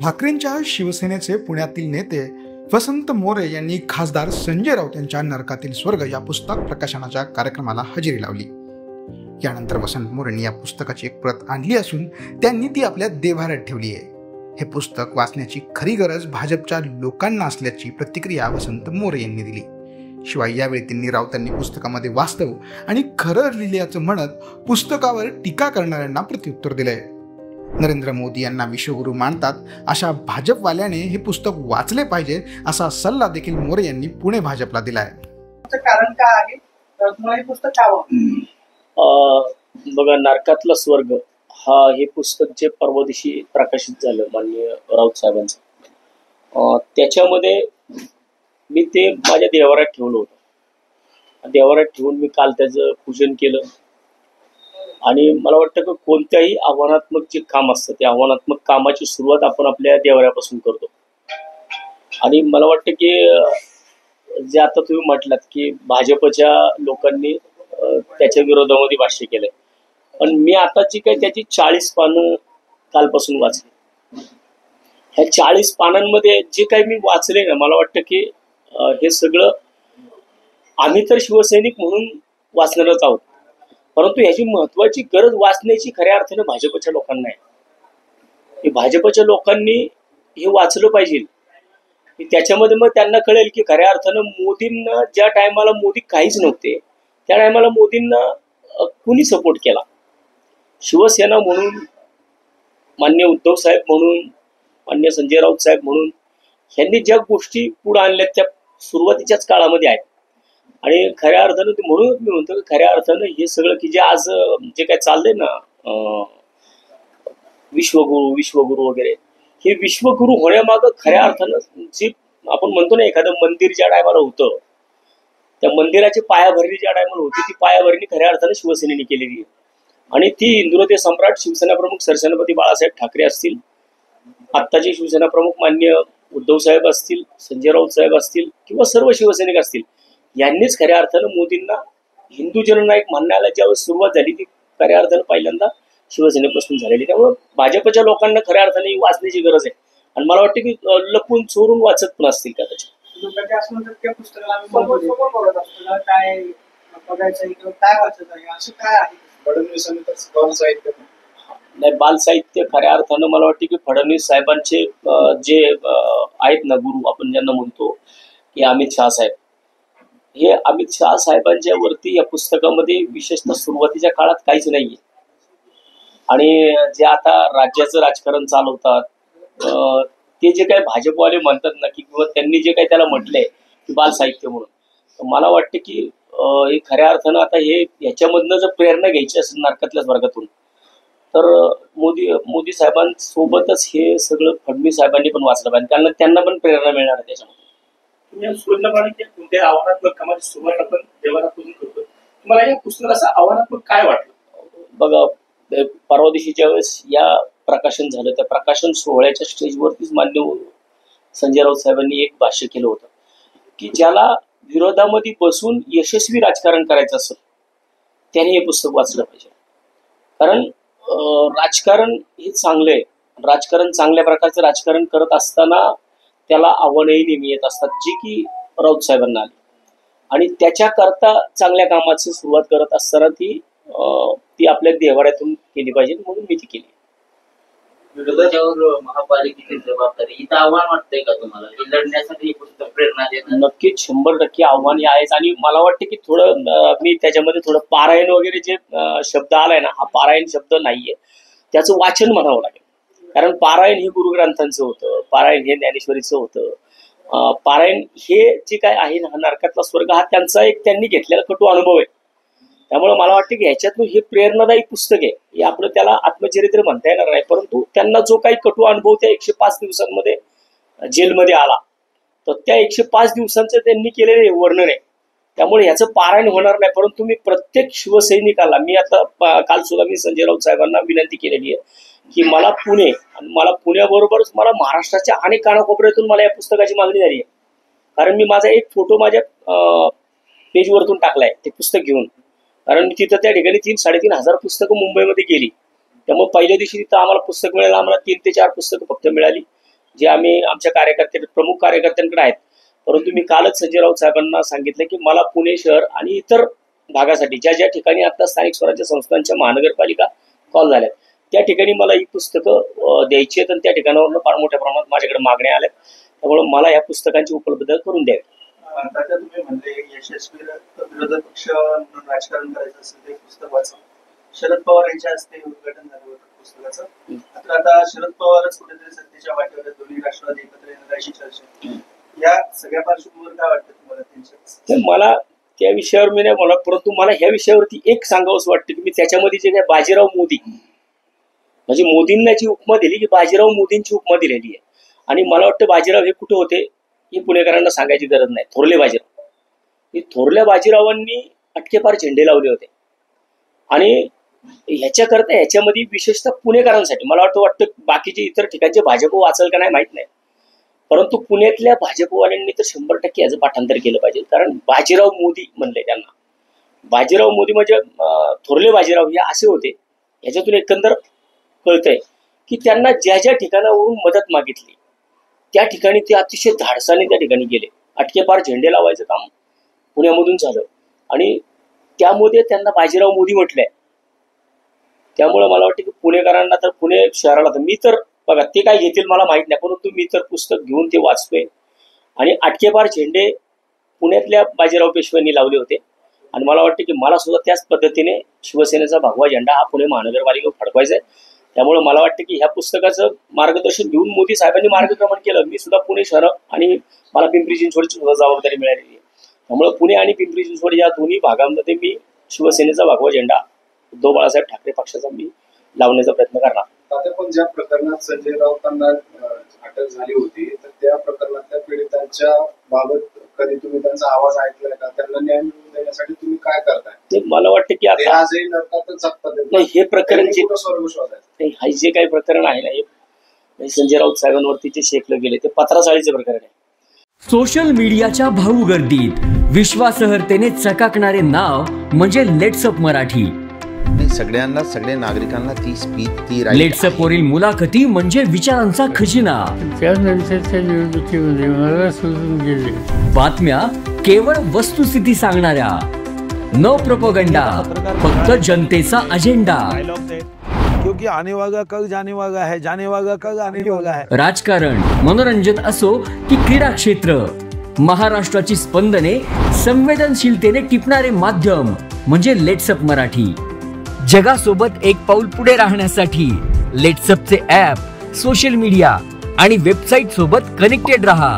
ठाकरेंच्या शिवसेनेचे पुण्यातील नेते वसंत मोरे यांनी खासदार संजय राऊत यांच्या नरकातील स्वर्ग या पुस्तक प्रकाशनाच्या कार्यक्रमाला हजेरी लावली. यानंतर वसंत मोरेंनी या पुस्तकाची एक प्रत आणली असून त्यांनी ती आपल्या देव्हाऱ्यात ठेवली आहे. हे पुस्तक वाचण्याची खरी गरज भाजपच्या लोकांना असल्याची प्रतिक्रिया वसंत मोरे यांनी दिली. शिवाय यावेळी त्यांनी राऊतांनी पुस्तकामध्ये वास्तव आणि खरं लिहिल्याचं म्हणत पुस्तकावर टीका करणाऱ्यांना प्रत्युत्तर दिलंय. नरेंद्र मोदी यांना विश्वगुरू मानतात अशा भाजपवाल्याने हे पुस्तक वाचले पाहिजे असा सल्ला देखील मोरे यांनी पुणे भाजपला दिलाय. कारण काय आहे तुम्हाला हे पुस्तक आवडलं? बघा, नरकातला स्वर्ग हे पुस्तक जे परवा दिवशी प्रकाशित झालं माननीय राऊत साहेबांचं, त्याच्यामध्ये मी ते माझ्या देवाऱ्यात ठेवलं होतं. देवाऱ्यात ठेवून मी काल त्याचं पूजन केलं आणि मला वाटतं की कोणत्याही आव्हानात्मक जे काम असतं त्या आव्हानात्मक कामाची सुरुवात आपण आपल्या देवाऱ्यापासून करतो. आणि मला वाटतं की जे आता तुम्ही म्हटलात की भाजपच्या लोकांनी त्याच्या विरोधामध्ये भाष्य केलंय, पण मी आता जी काही त्याची 40 पानं कालपासून वाचली. ह्या 40 पानांमध्ये जे काही मी वाचले ना, मला वाटतं की हे सगळं आम्ही तर शिवसैनिक म्हणून वाचणारच आहोत, परंतु ह्याची महत्वाची गरज वाचण्याची खऱ्या अर्थाने भाजपच्या लोकांना आहे. भाजपच्या लोकांनी हे वाचलं पाहिजे. त्याच्यामध्ये मग त्यांना कळेल की खऱ्या अर्थानं मोदींना ज्या टायमाला मोदी काहीच नव्हते त्या टायमाला मोदींना कुणी सपोर्ट केला. शिवसेना म्हणून, मान्य उद्धव साहेब म्हणून, मान्य संजय राऊत साहेब म्हणून ह्यांनी ज्या गोष्टी पुढे आणल्या त्या सुरुवातीच्याच काळामध्ये आहेत. आणि खऱ्या अर्थानं म्हणून मी म्हणतो की खऱ्या अर्थानं हे सगळं की जे आज जे काय चाललंय ना, विश्वगुरु वगैरे, हे विश्वगुरु होण्यामागं खऱ्या अर्थानं जे आपण म्हणतो ना, एखादं मंदिर ज्या टायमाला होतं त्या मंदिराची पायाभरणी ज्या टायमाला होती ती पायाभरणी खऱ्या अर्थानं शिवसेनेने केलेली आहे. आणि ती हिंदुत्व सम्राट शिवसेना प्रमुख सरसेनापती बाळासाहेब ठाकरे असतील, आत्ताचे शिवसेना प्रमुख मान्य उद्धव साहेब असतील, संजय राऊत साहेब असतील किंवा सर्व शिवसैनिक असतील, यांनीच खऱ्या अर्थानं मोदींना हिंदू जननायक म्हणण्याला ज्यावेळेस सुरुवात झाली ती खऱ्या अर्थानं पहिल्यांदा शिवसेनेपासून झालेली. त्यामुळे भाजपच्या लोकांना खऱ्या अर्थाने वाचण्याची गरज आहे. आणि मला वाटतं की लपून चोरून वाचत पण असतील का त्याच्या त्या पुस्तकाला काय बघायचं काय वाचत आहे असं काय आहे? नाही, बाल साहित्य खऱ्या अर्थानं मला वाटतं की फडणवीस साहेबांचे जे आहेत ना गुरु आपण ज्यांना म्हणतो की अमित शहा साहेब, हे अमित शहा साहेबांच्या वरती या पुस्तकामध्ये विशेषतः सुरुवातीच्या काळात काहीच नाहीये. आणि जे आता राज्याचं राजकारण चालवतात ते जे काही भाजपवाले म्हणतात ना की किंवा त्यांनी जे काही त्याला म्हटलंय की बाल साहित्य म्हणून, तर मला वाटतं की हे खऱ्या अर्थानं आता हे ह्याच्यामधनं जर प्रेरणा घ्यायची असेल नरकातल्या वर्गातून, तर मोदी साहेबांसोबतच हे सगळं फडणवीस साहेबांनी पण वाचलं पाहिजे. त्यांना पण प्रेरणा मिळणार आहे त्याच्यामध्ये. कोणत्या आव्हानात्मक कामाची सुरुवात आपण देवारापासून करतो. तुम्हाला या पुस्तकाचं आव्हानात्मक काय वाटलं? बघा, परवा दिवशी ज्यावेळेस या प्रकाशन झालं त्या प्रकाशन सोहळ्याच्या स्टेजवरतीच मान्य संजय राऊत साहेबांनी एक भाष्य केलं होतं की ज्याला विरोधामध्ये बसून यशस्वी राजकारण करायचं असेल त्याने हे पुस्तक वाचलं पाहिजे. कारण राजकारण हे चांगलं आहे. राजकारण चांगल्या प्रकारचं राजकारण करत असताना त्याला आव्हानही नेहमी येत असतात, जी की राऊत साहेबांना आली. आणि त्याच्याकरता चांगल्या कामाची सुरुवात करत असताना ती आपल्या देवाऱ्यातून केली पाहिजे, म्हणून मी ती केली. विरोधाच्यावर महापालिकेची जबाबदारी इथं आव्हान वाटतंय का तुम्हाला? लढण्यासाठी पुस्तक प्रेरणा देणं नक्कीच 100% आव्हान आहेच. आणि मला वाटतं की थोडं मी त्याच्यामध्ये थोडं पारायण वगैरे जे शब्द आलाय ना, हा पारायण शब्द नाहीये, त्याचं वाचन म्हणावं लागेल. कारण पारायण हे गुरुग्रंथांचं होतं, पारायण हे ज्ञानेश्वरीचं होतं. पारायण हे जे काय आहे ना, नरकातला स्वर्ग हा त्यांचा एक त्यांनी घेतलेला कटू अनुभव आहे. त्यामुळे मला वाटतं की ह्याच्यातून हे प्रेरणादायी पुस्तक आहे. हे आपलं त्याला आत्मचरित्र म्हणता येणार नाही, परंतु त्यांना जो काही कटू अनुभव त्या 105 दिवसांमध्ये जेलमध्ये आला, तर त्या 105 दिवसांचं त्यांनी केलेले वर्णन आहे. त्यामुळे ह्याचं पारायण होणार नाही. परंतु मी प्रत्येक शिवसैनिकाला, मी आता काल सुद्धा मी संजय राऊत साहेबांना विनंती केलेली आहे की मला पुणे आणि मला पुण्याबरोबरच मला महाराष्ट्राच्या अनेक कानाकोपऱ्यातून मला या पुस्तकाची मागणी झाली आहे. कारण मी माझा एक फोटो माझ्या पेजवरतून टाकलाय ते पुस्तक घेऊन. कारण तिथं त्या ठिकाणी 3-3.5 हजार पुस्तकं मुंबईमध्ये गेली. त्यामुळे पहिल्या दिवशी तिथं आम्हाला पुस्तक मिळालं, आम्हाला 3 ते 4 पुस्तकं फक्त मिळाली. जे आम्ही आमच्या प्रमुख कार्यकर्त्यांकडे आहेत. परंतु मी कालच संजय राऊत साहेबांना सांगितलं की मला पुणे शहर आणि इतर भागासाठी ज्या ठिकाणी आता स्थानिक स्वराज्य संस्थांच्या महानगरपालिका कॉल झाल्या त्या ठिकाणी मला ही पुस्तकं द्यायची आहेत आणि त्या ठिकाणावरून फार मोठ्या प्रमाणात माझ्याकडे मागण्या आल्या. त्यामुळे मला या पुस्तकांची उपलब्धता करून द्यावी. आता तुम्ही म्हणले यशस्वी विरोधी पक्ष म्हणून राजकारण करायचं असेल ते पुस्तक वाचा. शरद पवार यांच्या हस्ते उद्घाटन झालं होतं पुस्तकाचं. आता शरद पवारच कुठेतरी सत्तेच्या वाटेवर दोन्ही राष्ट्रवादी एकत्र येणार अशी चर्चा. या सगळ्या पार्श्वभूमीवर काय वाटतं तुम्हाला त्यांच्या? मला त्या विषयावर मी नाही बोला, परंतु मला ह्या विषयावरती एक सांगावंसं वाटतं की मी त्याच्यामध्ये जे काय बाजीराव मोदी म्हणजे मोदींना जी उपमा दिली की बाजीराव मोदींची उपमा दिलेली आहे. आणि मला वाटतं बाजीराव हे कुठे होते हे पुणेकरांना सांगायची गरज नाही. थोरले बाजीराव, हे थोरल्या बाजीरावांनी अटकेपार झेंडे लावले होते. आणि ह्याच्यामध्ये विशेषतः पुणेकरांसाठी मला वाटतं बाकीचे इतर ठिकाणचे भाजप वाचल का नाही माहित नाही, परंतु पुण्यातल्या भाजपवाल्यांनी तर 100% याचं पाठांतर केलं पाहिजे. कारण बाजीराव मोदी म्हणले त्यांना. बाजीराव मोदी म्हणजे थोरले बाजीराव हे असे होते. ह्याच्यातून एकंदर कळतंय की त्यांना ज्या ठिकाणावरून मदत मागितली त्या ठिकाणी ते अतिशय धाडसाने त्या ठिकाणी गेले. अटकेपार झेंडे लावायचं काम पुण्यामधून झालं आणि त्यामध्ये त्यांना बाजीराव मोदी म्हटलंय. त्यामुळे मला वाटतं की पुणेकरांना तर पुणे शहराला तर मी तर बघा ते काय घेतील मला माहित नाही, परंतु मी तर पुस्तक घेऊन ते वाचतोय. आणि अटकेपार झेंडे पुण्यातल्या बाजीराव पेशव्यांनी लावले होते आणि मला वाटतं की मला सुद्धा त्याच पद्धतीने शिवसेनेचा भगवा झेंडा हा पुणे महानगरपालिकेवर फडकवायचा आहे. त्यामुळे मला वाटतं की ह्या पुस्तकाचं मार्गदर्शन घेऊन मोदी साहेबांनी मार्गक्रमण केलं. मी सुद्धा पुणे शहर आणि मला पिंपरी चिंचवडची सुद्धा जबाबदारी मिळालेली आहे. त्यामुळे पुणे आणि पिंपरी चिंचवड या दोन्ही भागांमध्ये मी शिवसेनेचा भगवा झेंडा उद्धव बाळासाहेब ठाकरे पक्षाचा मी लावण्याचा प्रयत्न करणार. आता पण ज्या प्रकरणात संजय राऊतांना अटक झाली होती तर त्या प्रकरणातल्या पीडितांच्या बाबत कधी तुम्ही त्यांचा आवाज ऐकलाय का? त्यांना न्याय मिळवून देण्यासाठी तुम्ही काय करताय? मला वाटतं की आता आजही नरकातच जगतात. नाही हे प्रकरण जे स्वर्गस्वास जे काही प्रकरण आहे ना हे संजय राऊत साहेबांवरती जे शेकलं गेले ते पत्राचाळीचे प्रकरण आहे. सोशल मीडियाच्या भाऊ गर्दीत विश्वासार्हतेने चकाकणारे नाव म्हणजे लेट्सअप मराठी. सगळ्यांना सगळ्या नागरिकांना ती स्पीच ती लेट्सअप वरील मुलाखती म्हणजे विचारांचा खजिना. त्यानंतरच्या निवडणुकीमध्ये मला सोडून गेले. बातम्या केवळ वस्तुस्थिती सांगणाऱ्या, न प्रोपगंडा, फक्त जनतेचा अजेंडा. क्योंकि आने वाला कल जाने वाला है, जाने वाला कल आने वाला है. राजकारण, मनोरंजन असो की क्रीडा क्षेत्र, महाराष्ट्राची स्पंदने संवेदनशीलतेने टिपणारे माध्यम म्हणजे लेट्सअप मराठी. जगासोबत एक पाऊल पुढे राहण्यासाठी लेट्सअपचे ॲप, सोशल मीडिया आणि वेबसाईट सोबत कनेक्टेड रहा.